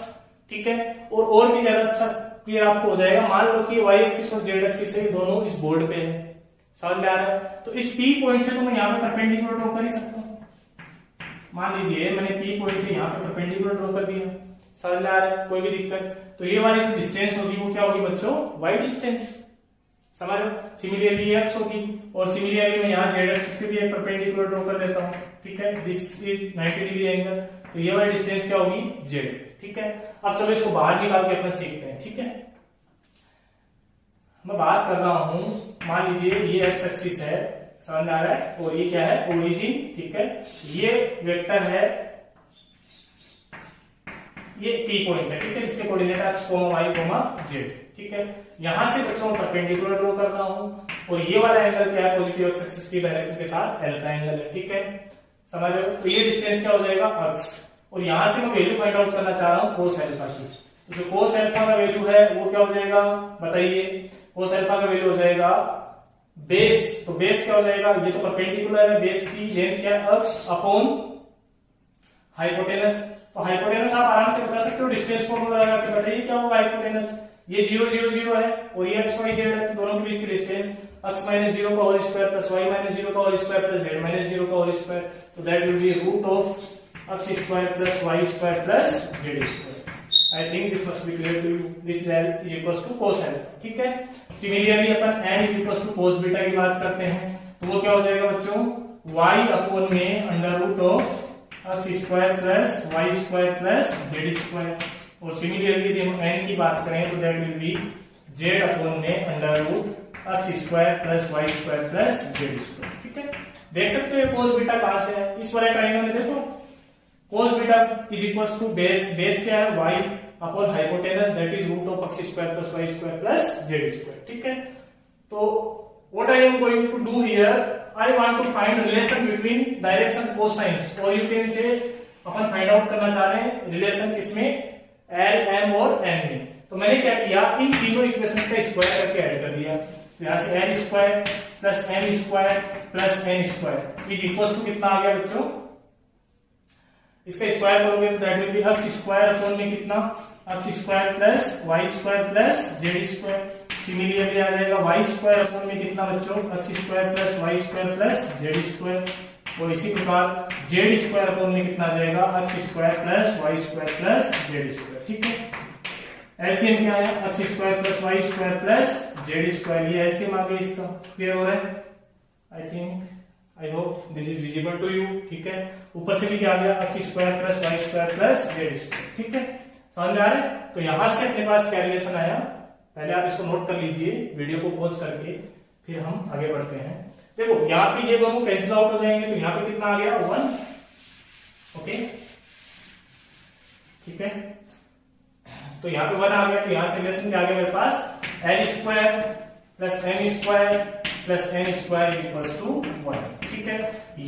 ठीक है। और भी ज्यादा अच्छा क्लियर आपको हो जाएगा, मान लो कि वाई एक्सिस और जेड एक्सिस है दोनों इस बोर्ड पे है, समझ में आ रहा है। तो इस पी पॉइंट से तो मैं यहाँ पे परपेंडिकुलर ड्रॉ कर ही सकता हूँ, मान लीजिए मैंने पी पॉइंट से यहाँ पे परपेंडिकुलर ड्रॉ कर दिया, समझ में आ रहा है, कोई भी दिक्कत। तो ये वाली जो डिस्टेंस होगी वो क्या होगी बच्चों, वाई डिस्टेंस, समझ लो। सिमिलरली एक्स होगी, और सिमिलरली मैं यहाँ जेड एक्सिस पे भी एक परपेंडिकुलर ड्रॉ कर देता हूँ, ठीक है, दिस इज 90 डिग्री एंगल, तो ये वाली डिस्टेंस क्या होगी, जेड, ठीक है। अब चलो इसको बाहर निकाल के अपन सीखते हैं, ठीक है। मैं बात कर रहा हूं, मान लीजिए ये एक्स एक्सिस है, समझ में आ रहा है, और ये क्या है, ओरिजिन, ठीक है। ये वेक्टर है, ये पी पॉइंट है, ठीक है, जिसके coordinate x comma y comma z, ठीक है। यहां से बच्चों परपेंडिकुलर ड्रॉ कर रहा हूं, और ये वाला एंगल क्या है, पॉजिटिव एक्स एक्सिस की डायरेक्शन के साथ अल्फा एंगल है, ठीक है, समझ रहे हो। तो ये डिस्टेंस क्या हो जाएगा, अक्स, और यहां से मैं वैल्यू फाइंड आउट करना चाह रहा हूं कोस अल्फा की। तो जो कोस अल्फा का वैल्यू है वो क्या हो जाएगा, बताइए। कोस अल्फा का वैल्यू हो जाएगा बेस, तो बेस क्या हो जाएगा, ये तो परपेंडिकुलर है, बेस की लेंथ क्या है, अक्स अपॉन हाइपोटेनस। तो हाइपोटेनस आप आराम से बता सकते हो, डिस्टेंस फॉर्मूला लगा के बताइए क्या होगा हाइपोटेनस। ये 0 0 0 है और ये एक्स वाई जेड है, तो दोनों के बीच की डिस्टेंस x माइनस 0 का whole square plus y minus 0 का whole square plus z minus 0 का होल स्क्वायर, तो that will be root of x square plus y square plus z square. I think this must be clear to you, this l is equals to cos l, ठीक है। सिमिलरली अपन n is equals to cos beta की बात करते हैं, तो वो क्या हो जाएगा बच्चों, y अपॉन में under root of x square plus y square plus z square, और सिमिलरली यदि हम n की बात करें तो that will be z upon में under root x square plus y square plus z square, ठीक है। देख सकते हो cos बीटा कहां से है, इस वाले ट्रायंगल में देखो cos beta is equals to base, base क्या है y upon hypotenuse that is root of x square plus y square plus z square, ठीक है। तो what I am going to do here, I want to find relation between direction cosines, और you can say upon find out करना चाह रहे हैं रिलेशन किसमें, L, M और N में। तो मैंने क्या किया, इन तीनों इक्वेशंस का स्क्वायर करके ऐड कर दिया, तो यहां से L square plus M square plus N square is equal to कितना आ गया बच्चों, इसका स्क्वायर करोगे तो that will be x square upon में कितना, x square plus y square plus z square. Similarly आ जाएगा y स्क्वायर अपॉन में कितना बच्चों, x square plus y square plus z square, और इसी प्रकार z स्क्वायर अपॉन में कितना आ जाएगा, x square plus y square plus z square, ठीक है। एलसीएम क्या है, x square plus y square plus z square, ये एलसीएम आ गया इसका, क्लियर हो रहा है, I think, I hope this is visible to you, ठीक है। ऊपर से भी क्या आ गया, x square plus y square plus z square, ठीक है, समझ में आ रहा है। तो यहां से अपने पास क्या रिलेशन आया, पहले आप इसको नोट कर लीजिए वीडियो को पॉज करके, फिर हम आगे बढ़ते हैं। देखो यहाँ पे ये दोनों कैंसिल आउट हो जाएंगे, तो यहाँ पे कितना आ गया, 1, ओके, ठीक है। तो यहाँ पे 1 आ गया, तो यहाँ से रिलेशन क्या आ गया मेरे पास, l square plus m square plus n square is equal to 1, ठीक है।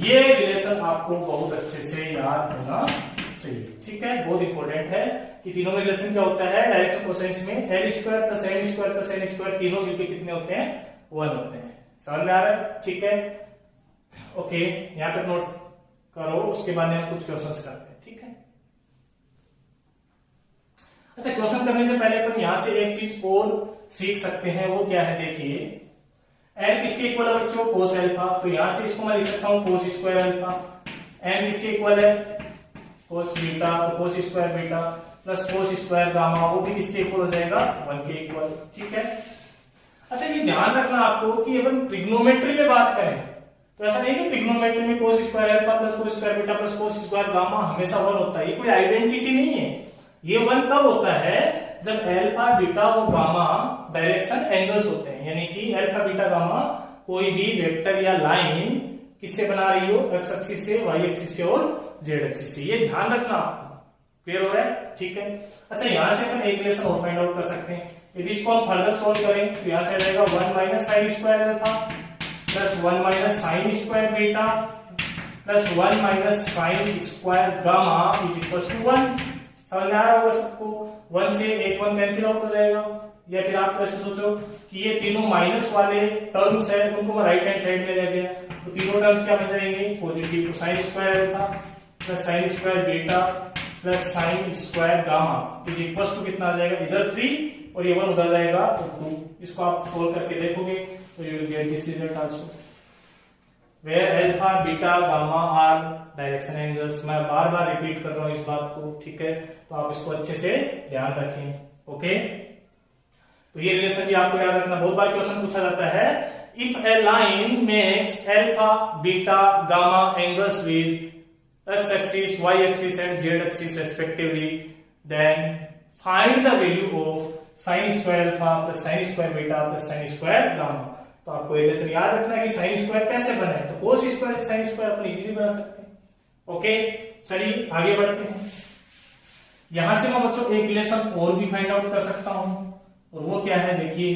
ये रिलेशन आपको बहुत अच्छे से याद होना चाहिए, ठीक है, बहुत इंपॉर्टेंट है कि तीनों में रिलेशन क्या होता है, डायरेक्शन कोसाइंस में l square plus m square plus n square तीनों मिलके कितने होते हैं, 1 होते हैं, समझ में आ रहा है, ठीक है, ओके। यहां तक नोट करो, उसके बाद में हम कुछ क्वेश्चंस करते हैं, ठीक है। अच्छा, क्वेश्चन करने से पहले अपन यहां से एक चीज और सीख सकते हैं, वो क्या है, देखिए n किसके इक्वल है बच्चों, cos अल्फा, तो यहां से इसको मैं लिख सकता हूं cos स्क्वायर अल्फा। n किसके इक्वल है, cos बीटा, तो cos square beta plus cos square gamma, वो भी किसके इक्वल हो जाएगा, 1 के इक्वल, ठीक है। अच्छा, ये ध्यान रखना आपको कि अपन ट्रिग्नोमेट्री में बात करें तो ऐसा नहीं कि ट्रिग्नोमेट्री में cos square alpha plus cos square beta plus cos square gamma हमेशा 1 होता है, ये कोई आइडेंटिटी नहीं है। ये 1 कब होता है, जब अल्फा बीटा और गामा डायरेक्शन एंगल्स होते हैं, यानी कि अल्फा बीटा गामा कोई भी वेक्टर या लाइन किससे बना रही हो, एक्स एक्सिस से, वाई एक्सिस से और जेड एक्सिस से, ये ध्यान रखना आपको। क्लियर हो रहा है? ठीक है। अच्छा, यहां से अपन एक रिलेशन और फाइंड आउट कर सकते हैं। यदि इसको हम फर्दर सोल्व करें तो यहां से आ जाएगा 1 minus sine square alpha plus 1 minus sine square beta plus 1 minus sine square gamma is equal to 1। समझ में आ रहा होगा सबको? 1 से एक 1 कैंसिल आउट हो जाएगा, या फिर आप ऐसे सोचो कि ये तीनों माइनस वाले टर्म्स है उनको मैं राइट हैंड साइड में रख दिया, तो तीनों टर्म्स क्या बन जाएंगे, पॉजिटिव। तो sine square alpha plus sine square beta plus sine square gamma is equal to कितना आ जाएगा, इधर 3 और ये 1 उधर जाएगा तो 2। इसको आप सोल्व करके देखोगे तो you will get this result also, where alpha beta gamma are direction angles. मैं बार बार रिपीट कर रहा हूं इस बात को, ठीक है, तो आप इसको अच्छे से ध्यान रखें। ओके, तो ये रिलेशन भी आपको याद रखना, बहुत बार क्वेश्चन पूछा जाता है, if A line makes alpha beta gamma angles with x axis, y axis and z axis respectively, then find the value of sin square alpha plus sin square beta plus sin square gamma। तो आपको ये लेसन याद रखना है कि sin स्क्वायर कैसे बना है, तो cos square sin square upon easily बना सकते हैं। ओके, चलिए आगे बढ़ते हैं। यहां से मैं बच्चों एक रिलेशन और भी फाइंड आउट कर सकता हूं, और वो क्या है, देखिए,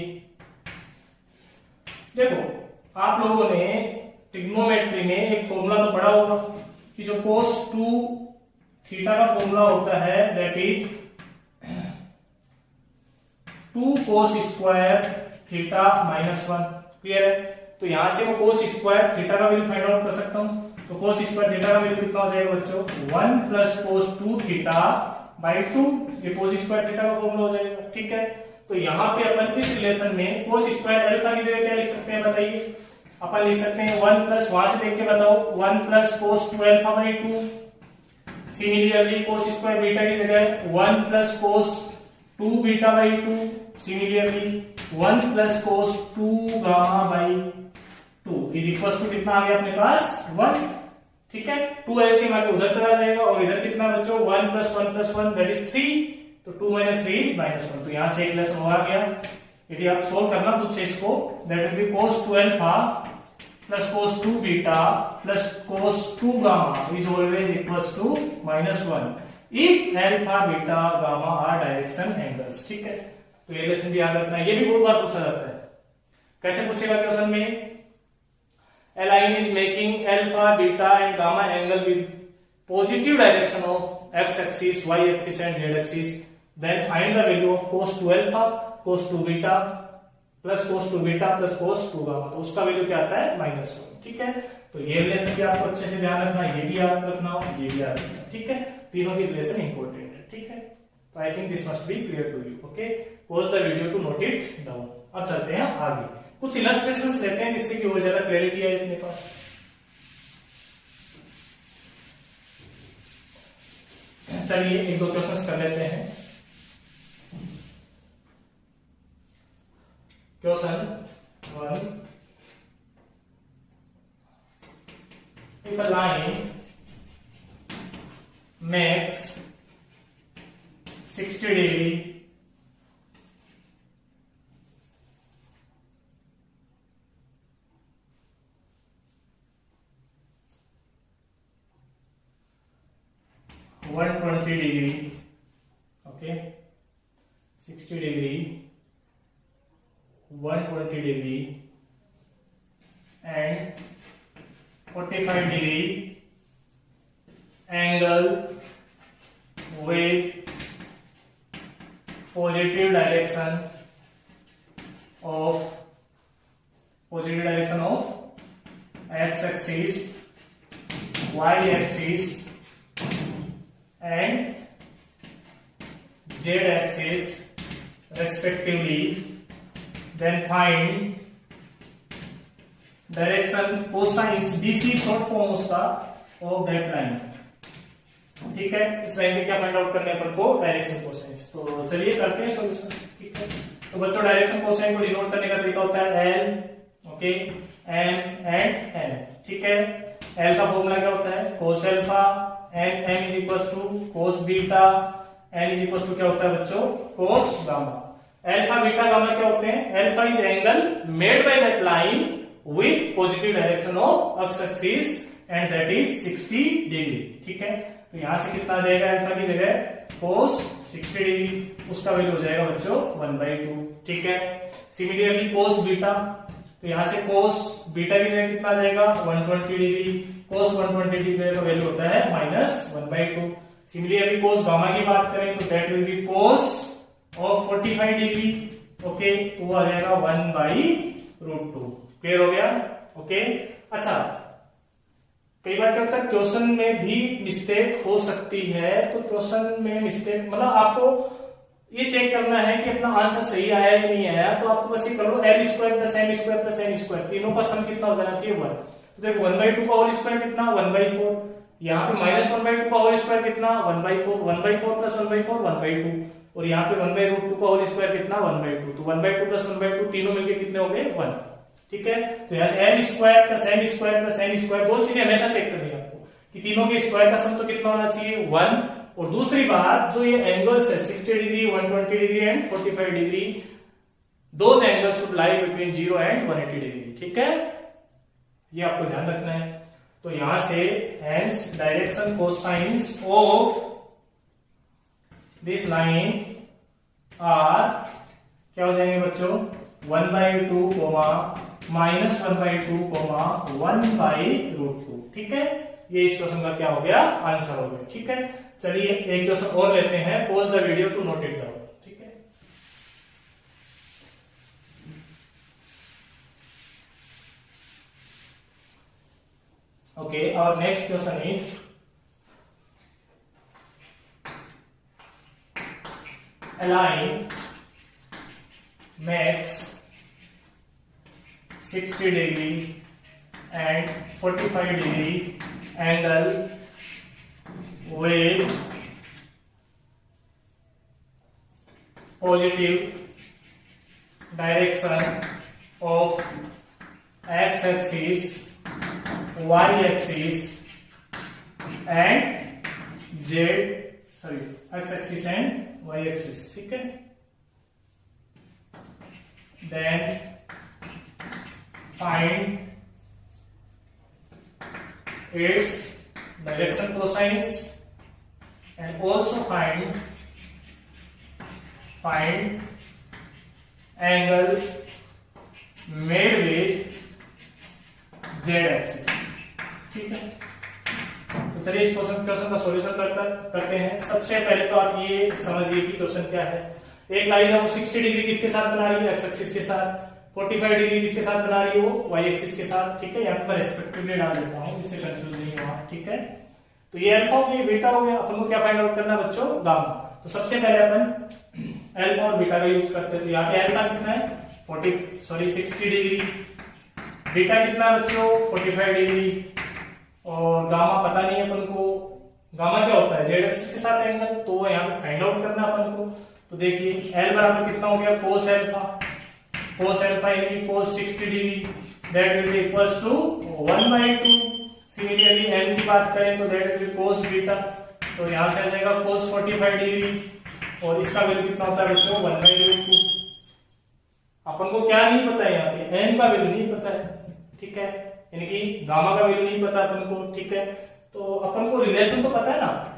देखो आप लोगों ने ट्रिग्नोमेट्री में एक फॉर्मूला तो पढ़ा होगा कि जो cos 2 थीटा का फॉर्मूला होता है that is 2 cos square theta minus 1। Clear है? तो यहां से मैं cos स्क्वायर थीटा का वैल्यू फाइंड आउट कर सकता हूं, तो cos स्क्वायर थीटा का वैल्यू कितना हो जाएगा बच्चों, 1 प्लस cos 2 थीटा बाई 2। ये cos स्क्वायर थीटा का फॉर्मूला हो जाएगा। ठीक है, तो यहां पे अपन इस रिलेशन में cos स्क्वायर अल्फा की जगह क्या लिख सकते हैं बताइए, अपन लिख सकते हैं 1 प्लस, वहां से देख के बताओ, 1 प्लस cos 2 alpha by 2। Similarly cos square beta की जगह 1 प्लस cos 2 बीटा बाई 2। सिमिलरली 1 प्लस cos 2 gamma by 2 is equal to कितना आ गया अपने पास, 1। ठीक है, 2 एलसीएम आके उधर चला जाएगा, और इधर कितना बच्चों, 1 प्लस 1 प्लस 1 दैट इज 3, तो 2 माइनस 3 इज -1। तो यहां से एक लेसन आ गया। यदि आप सोल्व करना खुद से इसको, that will be cos 2 alpha plus cos 2 beta plus cos 2 gamma is always equals to -1 if alpha beta gamma are direction angles। ठीक है, तो ये लेसन भी याद रखना है, ये भी बहुत बार पूछा जाता है। कैसे पूछेगा क्वेश्चन में, a line is making alpha beta and gamma angle with positive direction of x axis, y axis and z axis, then find the value of cos 2 alpha, cos 2 beta plus cos 2 beta plus cos 2 gamma, तो उसका वैल्यू क्या आता है, -1। ठीक है, तो ये रिलेशन भी आपको अच्छे से ध्यान रखना है, ये भी याद रखना, ये भी याद रखना। ठीक है, तीनों ही रिलेशन इंपॉर्टेंट है। ठीक है, तो I think this must be clear to you. Okay, pause the video to note it down. अब चलते हैं आगे, कुछ इलस्ट्रेशंस लेते हैं जिससे कि और ज्यादा क्लैरिटी आए अपने पास। चलिए एक दो क्वेश्चंस कर लेते हैं। Question 1, if a line makes 60 degree okay, 60 degree 120 degree and 45 degree angle with positive direction of x axis, y axis and z axis respectively, then find direction cosines BC short form उसका ऑफ दैट लाइन। ठीक है, इस लाइन में क्या फाइंड आउट करना है अपन को, डायरेक्शन कोसाइंस। तो चलिए करते हैं सॉल्यूशन। ठीक है, तो बच्चों डायरेक्शन कोसाइन को डिनोट करने का तरीका होता है L, okay, M and N। ठीक है, L का फॉर्मूला क्या होता है, cos alpha, M is equal to cos beta, N is equal to क्या होता है बच्चों, cos gamma. Alpha beta gamma क्या होते हैं? Alpha is angle made by that line with positive direction of x axis and that is 60 degree. ठीक है, तो यहां से कितना आ जाएगा? अल्फा की जगह cos 60 डिग्री, उसका वैल्यू हो जाएगा बच्चों 1/2। ठीक है, सिमिलरली cos बीटा, तो यहां से cos बीटा की जगह कितना आ जाएगा? 120 डिग्री। cos 120 डिग्री का वैल्यू होता है -1/2। सिमिलरली cos गामा की बात करें तो that will be cos of 45 degree. Okay, तो वो आ जाएगा 1/√2। क्लियर हो गया? ओके, अच्छा, कई बार क्या होता है क्वेश्चन में भी मिस्टेक हो सकती है, तो क्वेश्चन में मिस्टेक मतलब आपको ये चेक करना है कि अपना आंसर सही आया या नहीं आया, तो आप तो बस ये कर लो l square plus m square plus n square, तीनों का सम कितना हो जाना चाहिए? 1। तो देखो 1/2 का होल स्क्वायर कितना? 1/4। यहाँ पे -1/2 का होल स्क्वायर कितना? 1/4। 1/4 प्लस 1/4 1/2, और यहाँ पे 1/√2 का होल स्क्वायर कितना? 1/2। तो 1/2 प्लस 1/2 तीनों मिलके कितने हो गए? 1। ठीक है, तो यहाँ से l square plus m square plus n square, दो चीजें हमेशा चेक करनी है आपको कि तीनों के स्क्वायर का सम तो कितना होना चाहिए? 1। और दूसरी बात, जो ये एंगल्स है 60 degree, 120 degree and 45 degree, those angles should lie between 0 and 180 degree. ठीक है, ये आपको ध्यान रखना है। तो यहां से hence direction cosines of this line are क्या हो जाएंगे बच्चों? 1/2 -1/2 1/√2। ठीक है, ये इस क्वेश्चन का क्या हो गया? आंसर हो गया। ठीक है, चलिए एक क्वेश्चन और लेते हैं। Pause the video to note it down. ठीक है, okay, our next question is a line makes 60 degree and 45 degree angle with positive direction of x axis, y axis and x axis and y axis। ठीक है, then find its direction cosines and also find angle made with z axis। ठीक है, तो चलिए इस क्वेश्चन का सॉल्यूशन करते हैं। सबसे पहले तो आप ये समझिए कि क्वेश्चन क्या है। एक लाइन है वो 60 डिग्री किसके साथ बना रही है? एक्स एक्सिस के साथ। 45 डिग्री किसके साथ बना रही है? वो वाई एक्सिस के साथ। ठीक है, यहाँ पर रेस्पेक्टिवली डाल देता हूँ जिससे कंफ्यूज नहीं हुआ। ठीक है, तो ये अल्फा हो गया, बीटा हो गया। अपन को क्या फाइंड आउट करना है बच्चों? गामा। तो सबसे पहले अपन अल्फा और बीटा का यूज करते हैं। तो यहाँ पे अल्फा कितना है? 60 डिग्री। बीटा कितना बच्चों? 45 डिग्री। और गामा पता नहीं है अपन को। गामा क्या होता है? जेड एक्सिस के साथ एंगल, तो यहाँ पे फाइंड आउट करना अपन को। तो देखिए L बराबर कितना हो गया? cos alpha. cos अल्फा यानी cos 60 degree, that will be equals to 1/2। Similarly m की बात करें तो that will be cos beta, तो यहां से आ जाएगा cos 45 डिग्री, और इसका वैल्यू कितना होता है बच्चों? 1/2। अपन को क्या नहीं पता है? यहाँ पे n का वैल्यू नहीं पता है। ठीक है, यानी कि गामा का वैल्यू नहीं पता अपन को। ठीक है, तो अपन को रिलेशन तो पता है ना।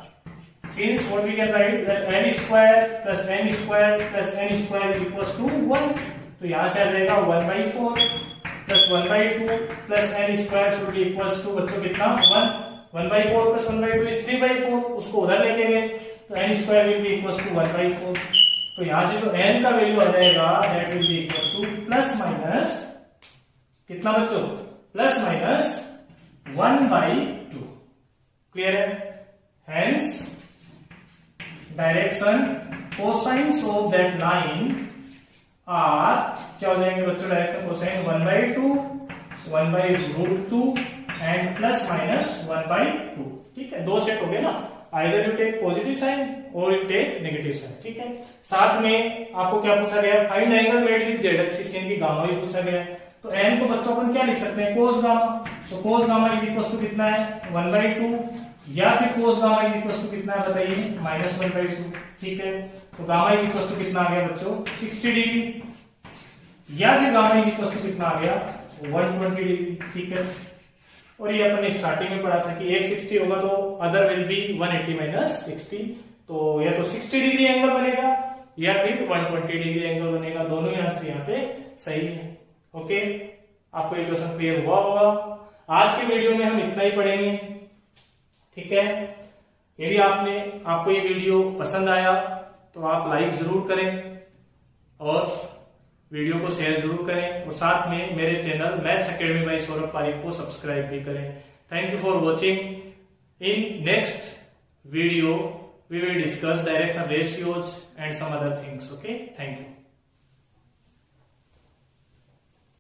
Since what we can write that n square plus m square plus n square is equals to 1, तो यहां से आ जाएगा 1/4 plus 1/2 plus n square should be equals to बच्चों कितना? 1। 1/4 plus 1/2 is 3/4, उसको उधर लेके गए तो n square will be equals to 1/4। तो यहां से जो n का वैल्यू आ जाएगा that will be equals to plus minus कितना बच्चों? Plus minus 1/2। क्लियर है? Hence direction cosines of that line are क्या हो जाएंगे बच्चों? Direction cosine 1/2 1/√2 and plus minus 1/2। ठीक है, दो सेट हो गए ना। Either you take positive sign और यू टेक नेगेटिव साइन। ठीक है, साथ में आपको क्या पूछा गया? Find angle made with z axis यानी कि गामा भी पूछा गया है। तो n को बच्चों अपन क्या लिख सकते हैं? cos gamma. तो cos gamma is equal to कितना है? 1/2 या फिर cos gamma is equal to कितना है बताइए, -1/2। ठीक है, तो गामा इज इक्वल टू कितना आ गया बच्चों, 60 डिग्री, या फिर गामा इज इक्वल टू कितना आ गया, 120 डिग्री। ठीक है, और ये अपन ने स्टार्टिंग में पढ़ा था कि एक 60 होगा तो अदर विल बी 180 - 60, तो या तो 60 डिग्री एंगल बनेगा या फिर 120 डिग्री एंगल बनेगा, दोनों ही आंसर यहाँ पे सही है। ओके, आपको ये क्वेश्चन क्लियर हुआ होगा। आज के वीडियो में हम इतना ही पढ़ेंगे। ठीक है, यदि आपको ये वीडियो पसंद आया तो आप लाइक जरूर करें और वीडियो को शेयर जरूर करें, और साथ में मेरे channel maths academy by Saurabh Pareek को सब्सक्राइब भी करें। Thank you for watching. In next video we will discuss direction ratios and some other things. Okay, thank you.